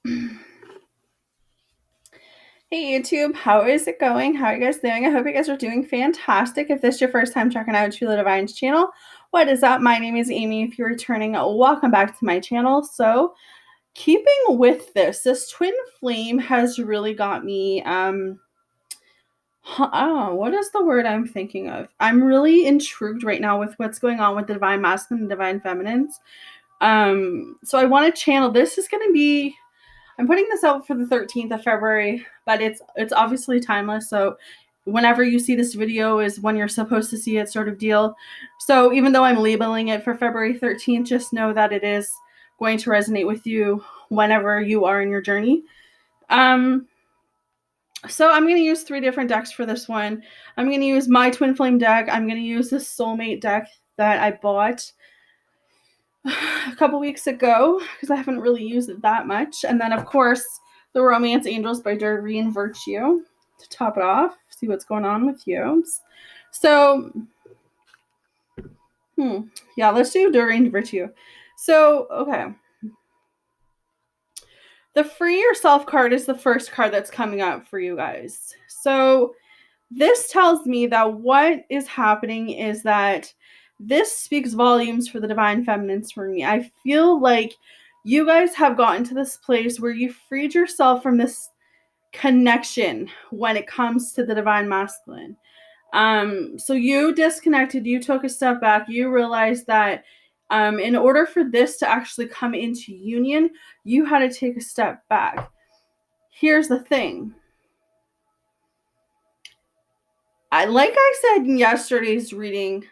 Hey YouTube, how is it going? How are you guys doing? I hope you guys are doing fantastic. If this is your first time checking out Sheila Divine's channel, what is up? My name is Amy. If you're returning, welcome back to my channel. So, keeping with this twin flame has really got me, oh, what is the word I'm thinking of? I'm really intrigued right now with what's going on with the divine masculine and divine feminines. So I want to channel, this is going to be, I'm putting this out for the 13th of February, but it's obviously timeless. So whenever you see this video is when you're supposed to see it, sort of deal. So even though I'm labeling it for February 13th, just know that it is going to resonate with you whenever you are in your journey. So I'm going to use 3 different decks for this one. I'm going to use my twin flame deck. I'm going to use the soulmate deck that I bought a couple weeks ago because I haven't really used it that much. And then, of course, the Romance Angels by Doreen Virtue to top it off. See what's going on with you. So, yeah, let's do Doreen Virtue. So, okay. The Free Yourself card is the first card that's coming up for you guys. So, this tells me that what is happening is that this speaks volumes for the divine feminines for me. I feel like you guys have gotten to this place where you freed yourself from this connection when it comes to the divine masculine. So you disconnected, you took a step back, you realized that in order for this to actually come into union, you had to take a step back. Here's the thing. Like I said in yesterday's reading,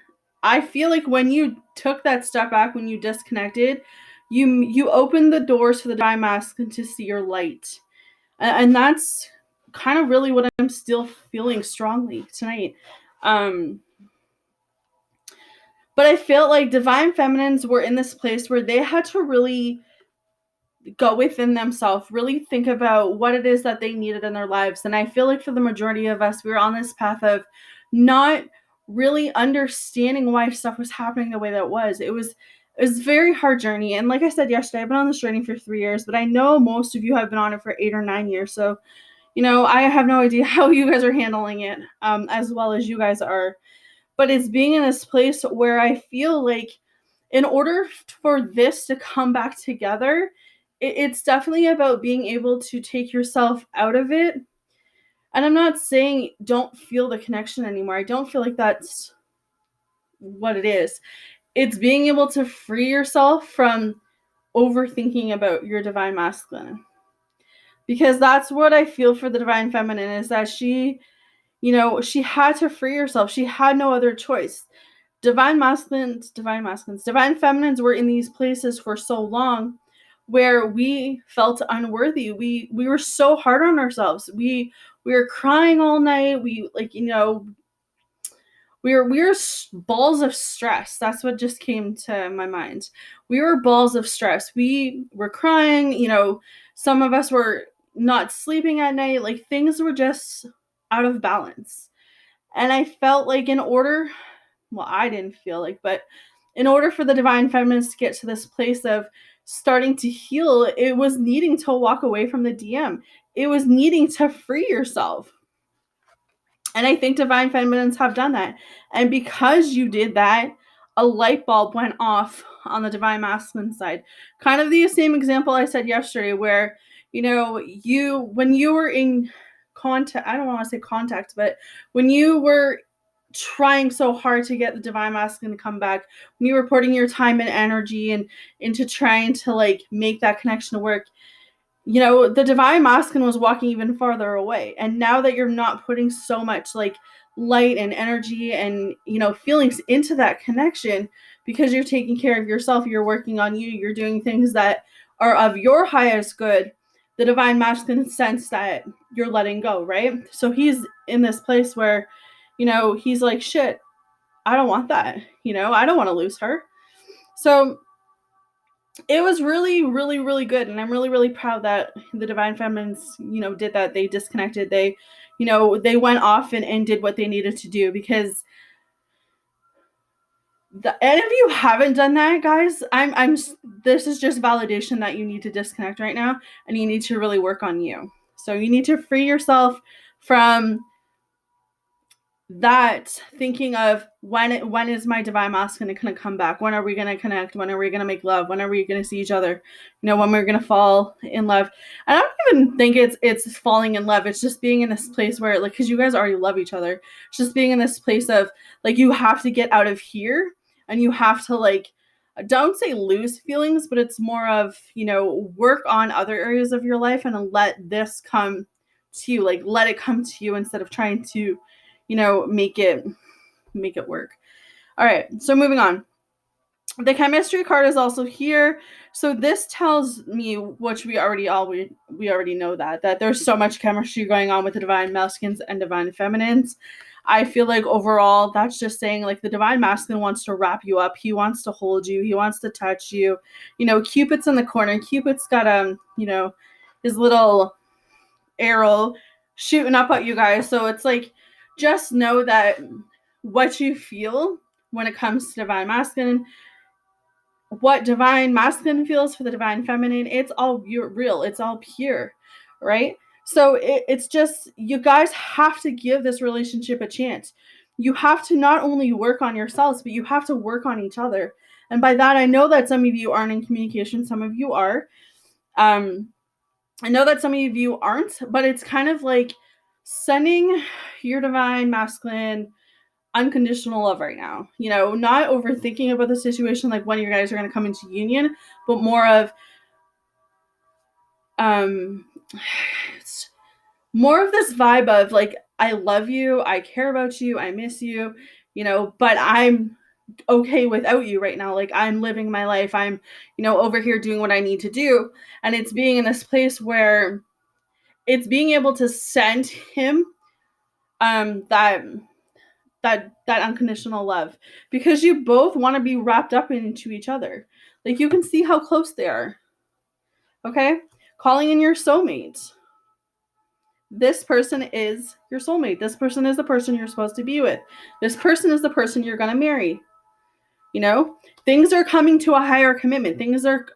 I feel like when you took that step back, when you disconnected, you opened the doors for the divine masculine to see your light, and that's kind of really what I'm still feeling strongly tonight. But I felt like divine feminines were in this place where they had to really go within themselves, really think about what it is that they needed in their lives. And I feel like for the majority of us, we were on this path of not really understanding why stuff was happening the way that it was. It was a very hard journey. And like I said yesterday, I've been on this journey for 3 years, but I know most of you have been on it for 8 or 9 years. So, I have no idea how you guys are handling it as well as you guys are. But it's being in this place where I feel like in order for this to come back together, it's definitely about being able to take yourself out of it. And I'm not saying don't feel the connection anymore. I don't feel like that's what it is. It's being able to free yourself from overthinking about your divine masculine. Because that's what I feel for the divine feminine is that she had to free herself. She had no other choice. Divine feminines were in these places for so long where we felt unworthy. We were so hard on ourselves. We were crying all night. We were balls of stress. That's what just came to my mind. We were balls of stress. We were crying. Some of us were not sleeping at night. Like things were just out of balance. And I felt like I didn't feel like, but in order for the divine feminines to get to this place of starting to heal, it was needing to walk away from the DM. It was needing to free yourself. And I think divine feminines have done that. And because you did that, a light bulb went off on the divine masculine side. Kind of the same example I said yesterday, where, when you were in contact, I don't want to say contact, but when you were trying so hard to get the divine masculine to come back, when you were putting your time and energy and into trying to like make that connection work, the divine masculine was walking even farther away. And now that you're not putting so much like light and energy and feelings into that connection, because you're taking care of yourself, you're working on you, you're doing things that are of your highest good, the divine masculine sense that you're letting go, right? So he's in this place where he's like, shit, I don't want that. I don't want to lose her. So it was really, really, really good. And I'm really, really proud that the divine feminines, did that. They disconnected. They went off and did what they needed to do, because And if you haven't done that, guys, I'm this is just validation that you need to disconnect right now, and you need to really work on you. So you need to free yourself from that thinking of when is my divine masculine going to come back, when are we going to connect, when are we going to make love, when are we going to see each other, when we're going to fall in love. I don't even think it's falling in love. It's just being in this place where, like, because you guys already love each other, it's just being in this place of, like, you have to get out of here, and you have to, like, don't say lose feelings, but it's more of, work on other areas of your life and let this come to you, like, let it come to you instead of trying to make it work. All right, so moving on. The chemistry card is also here. So this tells me, which we already know, that there's so much chemistry going on with the divine masculines and divine feminines. I feel like overall that's just saying, like, the divine masculine wants to wrap you up. He wants to hold you. He wants to touch you. Cupid's in the corner. Cupid's got his little arrow shooting up at you guys. So it's like, just know that what you feel when it comes to divine masculine, what divine masculine feels for the divine feminine, it's all real. It's all pure, right? So it's just, you guys have to give this relationship a chance. You have to not only work on yourselves, but you have to work on each other. And by that, I know that some of you aren't in communication. Some of you are. I know that some of you aren't, but it's kind of like sending your divine masculine unconditional love right now. Not overthinking about the situation, like when you guys are going to come into union, but more of this vibe of, like, I love you, I care about you, I miss you, but I'm okay without you right now. Like, I'm living my life. I'm, over here doing what I need to do. And it's being in this place where it's being able to send him that unconditional love, because you both want to be wrapped up into each other. Like, you can see how close they are. Okay? Calling in your soulmate. This person is your soulmate. This person is the person you're supposed to be with. This person is the person you're going to marry. Things are coming to a higher commitment. Things are,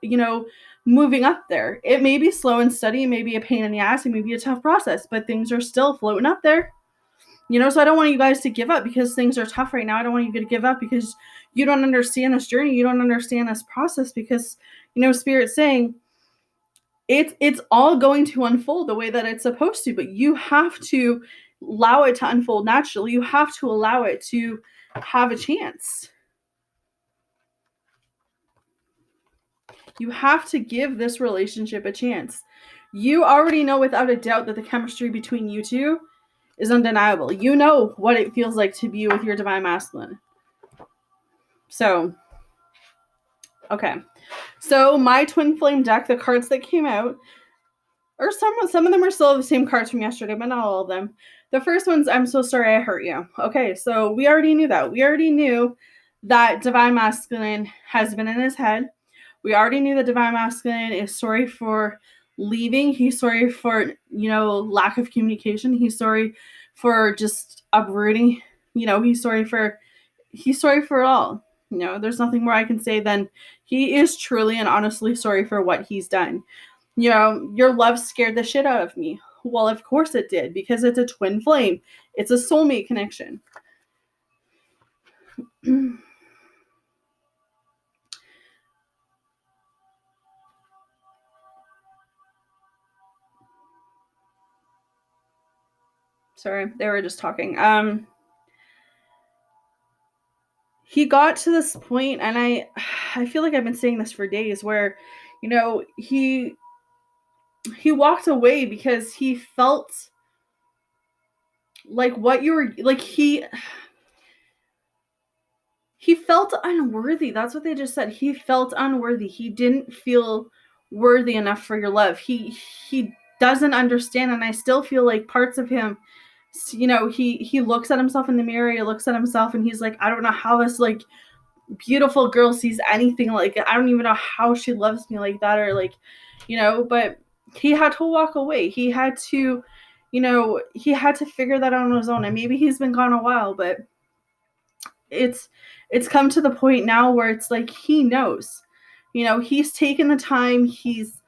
moving up there. It may be slow and steady. It may be a pain in the ass. It may be a tough process, but things are still floating up there. So I don't want you guys to give up because things are tough right now. I don't want you to give up because you don't understand this journey. You don't understand this process, because, Spirit's saying it's all going to unfold the way that it's supposed to, but you have to allow it to unfold naturally. You have to allow it to have a chance. You have to give this relationship a chance. You already know without a doubt that the chemistry between you two is undeniable. You know what it feels like to be with your divine masculine. So, okay. So my twin flame deck, the cards that came out, or some of them are still the same cards from yesterday, but not all of them. The first one's, I'm so sorry I hurt you. Okay, so we already knew that. We already knew that divine masculine has been in his head. We already knew that divine masculine is sorry for leaving. He's sorry for, lack of communication. He's sorry for just uprooting. He's sorry for it all. There's nothing more I can say than he is truly and honestly sorry for what he's done. Your love scared the shit out of me. Well, of course it did, because it's a twin flame. It's a soulmate connection. Sorry, they were just talking. He got to this point, and I feel like I've been saying this for days, where, he walked away because he felt like what you were, like, he felt unworthy. That's what they just said. He felt unworthy. He didn't feel worthy enough for your love. He doesn't understand, and I still feel like parts of him, he looks at himself in the mirror, he looks at himself, and he's like, I don't know how this, like, beautiful girl sees anything like it. I don't even know how she loves me like that, or, like, but he had to walk away. He had to, he had to figure that out on his own. And maybe he's been gone a while, but it's come to the point now where it's like he knows. He's taken the time, he's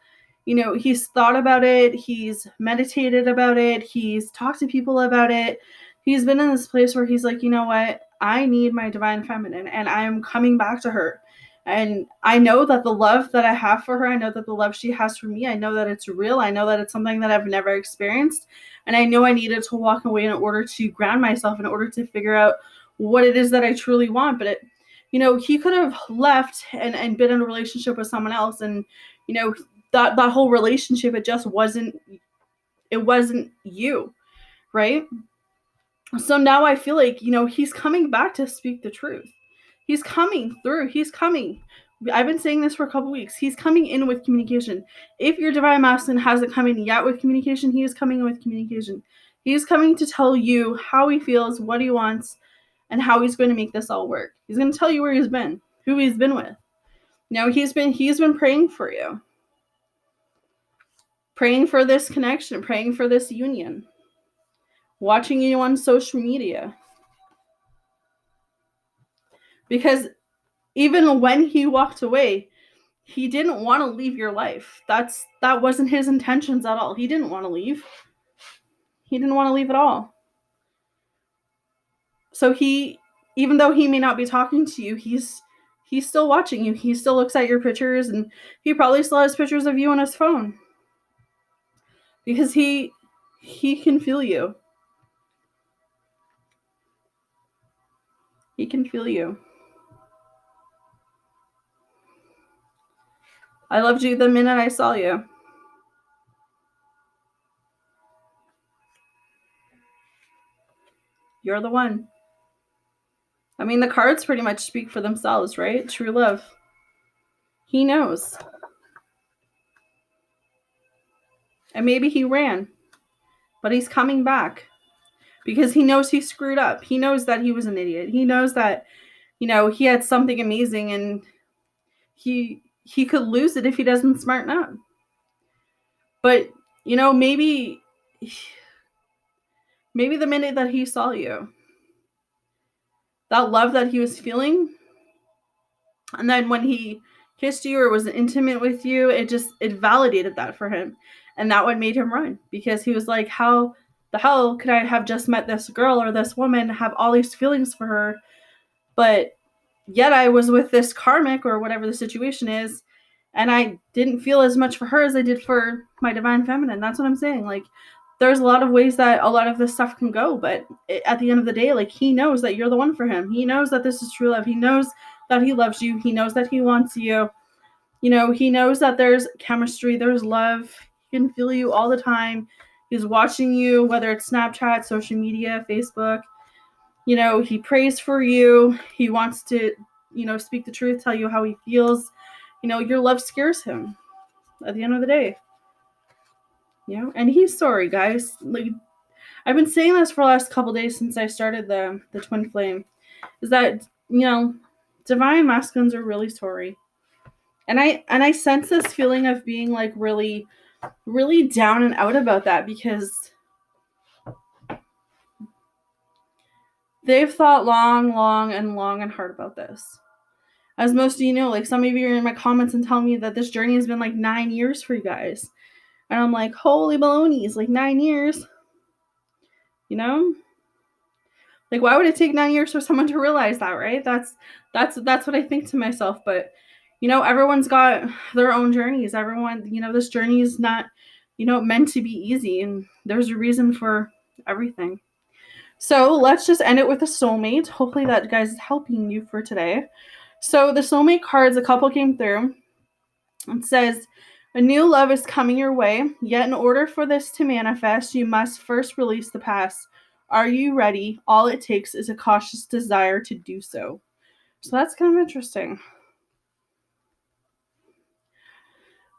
thought about it, he's meditated about it, he's talked to people about it. He's been in this place where he's like, you know what? I need my divine feminine and I'm coming back to her. And I know that the love that I have for her, I know that the love she has for me, I know that it's real. I know that it's something that I've never experienced. And I know I needed to walk away in order to ground myself, in order to figure out what it is that I truly want. But he could have left and been in a relationship with someone else. And, that whole relationship, it just wasn't you, right? So now I feel like, he's coming back to speak the truth. He's coming through. He's coming. I've been saying this for a couple weeks. He's coming in with communication. If your divine masculine hasn't come in yet with communication, he is coming in with communication. He's coming to tell you how he feels, what he wants, and how he's going to make this all work. He's going to tell you where he's been, who he's been with. He's been praying for you. Praying for this connection, praying for this union. Watching you on social media. Because even when he walked away, he didn't want to leave your life. That wasn't his intentions at all. He didn't want to leave. He didn't want to leave at all. So even though he may not be talking to you, he's still watching you. He still looks at your pictures, and he probably still has pictures of you on his phone. Because he can feel you. He can feel you. I loved you the minute I saw you. You're the one. I mean, the cards pretty much speak for themselves, right? True love. He knows. And maybe he ran, but he's coming back because he knows he screwed up. He knows that he was an idiot. He knows that, he had something amazing, and he could lose it if he doesn't smarten up. But, maybe the minute that he saw you, that love that he was feeling, and then when he kissed you or was intimate with you, it validated that for him. And that what made him run, because he was like, how the hell could I have just met this girl or this woman, have all these feelings for her, but yet I was with this karmic or whatever the situation is, and I didn't feel as much for her as I did for my divine feminine. That's what I'm saying. Like, there's a lot of ways that a lot of this stuff can go, but at the end of the day, like, he knows that you're the one for him. He knows that this is true love. He knows that he loves you. He knows that he wants you. He knows that there's chemistry, there's love. He can feel you all the time. He's watching you, whether it's Snapchat, social media, Facebook. He prays for you. He wants to, speak the truth, tell you how he feels. Your love scares him at the end of the day. And he's sorry, guys. Like, I've been saying this for the last couple days since I started the twin flame, is that, divine masculines are really sorry. And I sense this feeling of being like really, really down and out about that, because they've thought long and hard about this. As most of you know, like, some of you are in my comments and tell me that this journey has been like 9 years for you guys. And I'm like, holy balonies, like 9 years. Like, why would it take 9 years for someone to realize that, right? That's what I think to myself. But, everyone's got their own journeys. Everyone, this journey is not, meant to be easy. And there's a reason for everything. So let's just end it with a soulmate. Hopefully that, guys, is helping you for today. So the soulmate cards, a couple came through. It says, a new love is coming your way, yet in order for this to manifest, you must first release the past. Are you ready? All it takes is a cautious desire to do so. So that's kind of interesting.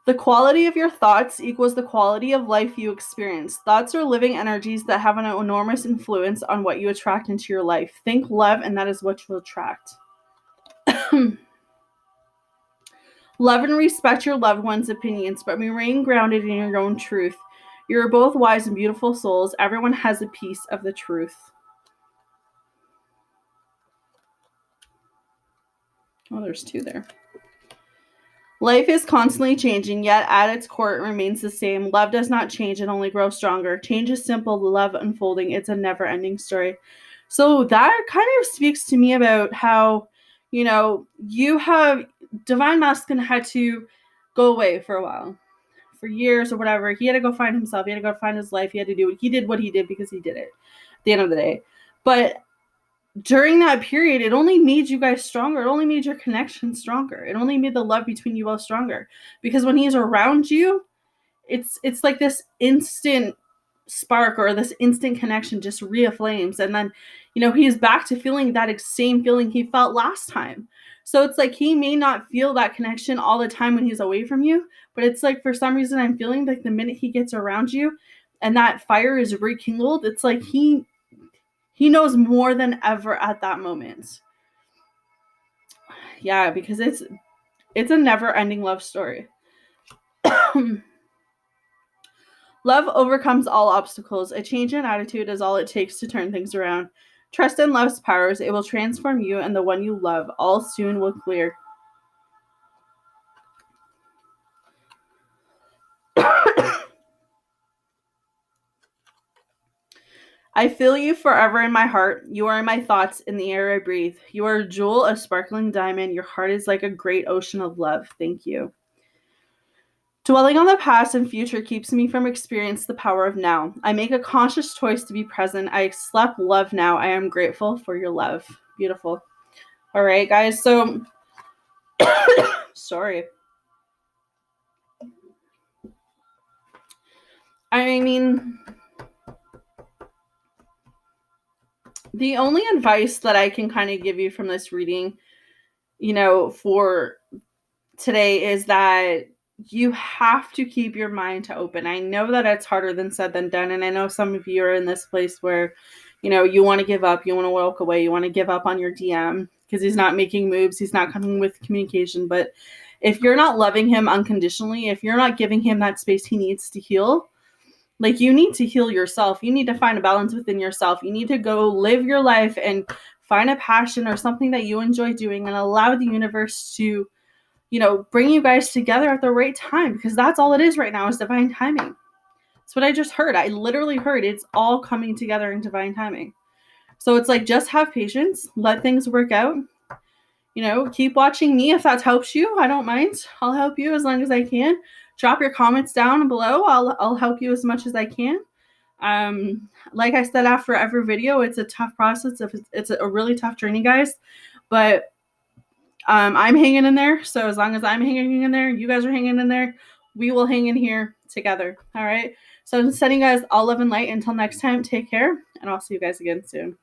The quality of your thoughts equals the quality of life you experience. Thoughts are living energies that have an enormous influence on what you attract into your life. Think love, and that is what you'll attract. Love and respect your loved ones' opinions, but remain grounded in your own truth. You are both wise and beautiful souls. Everyone has a piece of the truth. Oh, there's two there. Life is constantly changing, yet at its core it remains the same. Love does not change, it only grows stronger. Change is simple, love unfolding. It's a never-ending story. So that kind of speaks to me about how, you have Divine Masculine had to go away for a while, for years or whatever. He had to go find himself. He had to go find his life. He had to do it. He did what he did because he did it at the end of the day. But during that period, it only made you guys stronger. It only made your connection stronger. It only made the love between you both stronger. Because when he's around you, it's like this instant spark or this instant connection just reaflames. And then, he's back to feeling that same feeling he felt last time. So it's like he may not feel that connection all the time when he's away from you, but it's like for some reason I'm feeling like the minute he gets around you and that fire is rekindled, it's like he knows more than ever at that moment. Yeah, because it's a never-ending love story. Love overcomes all obstacles. A change in attitude is all it takes to turn things around. Trust in love's powers. It will transform you and the one you love. All soon will clear. I feel you forever in my heart. You are in my thoughts, in the air I breathe. You are a jewel, a sparkling diamond. Your heart is like a great ocean of love. Thank you. Dwelling on the past and future keeps me from experiencing the power of now. I make a conscious choice to be present. I accept love now. I am grateful for your love. Beautiful. All right, guys. So, sorry. I mean, the only advice that I can kind of give you from this reading, for today is that you have to keep your mind to open. I know that it's harder than said than done. And I know some of you are in this place where, you want to give up, you want to walk away, you want to give up on your DM because he's not making moves, he's not coming with communication. But if you're not loving him unconditionally, if you're not giving him that space he needs to heal, like you need to heal yourself. You need to find a balance within yourself. You need to go live your life and find a passion or something that you enjoy doing and allow the universe to bring you guys together at the right time, because that's all it is right now is divine timing. That's what I just heard. I literally heard it's all coming together in divine timing. So it's like, just have patience, let things work out. Keep watching me if that helps you. I don't mind. I'll help you as long as I can. Drop your comments down below. I'll help you as much as I can. Like I said, after every video, it's a tough process. It's a really tough journey, guys. But I'm hanging in there. So as long as I'm hanging in there, you guys are hanging in there, we will hang in here together. All right. So I'm sending you guys all love and light. Until next time, take care. And I'll see you guys again soon.